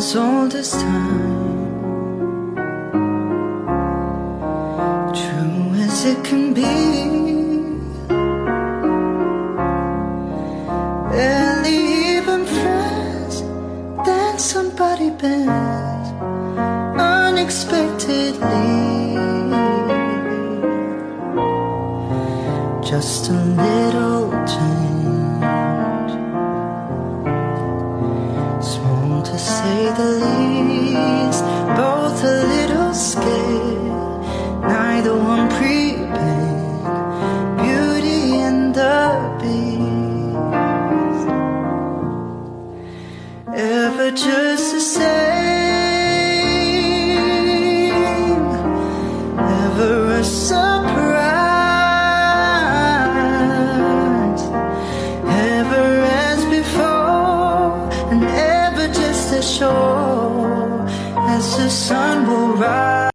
as old as time, true as it can be. Barely even friends, then somebody bends unexpectedly. Just a little change, small to say the least, both a little scared, neither one prepared. Beauty and the Beast, ever just the same, ever a surprise. Sure as the sun will rise.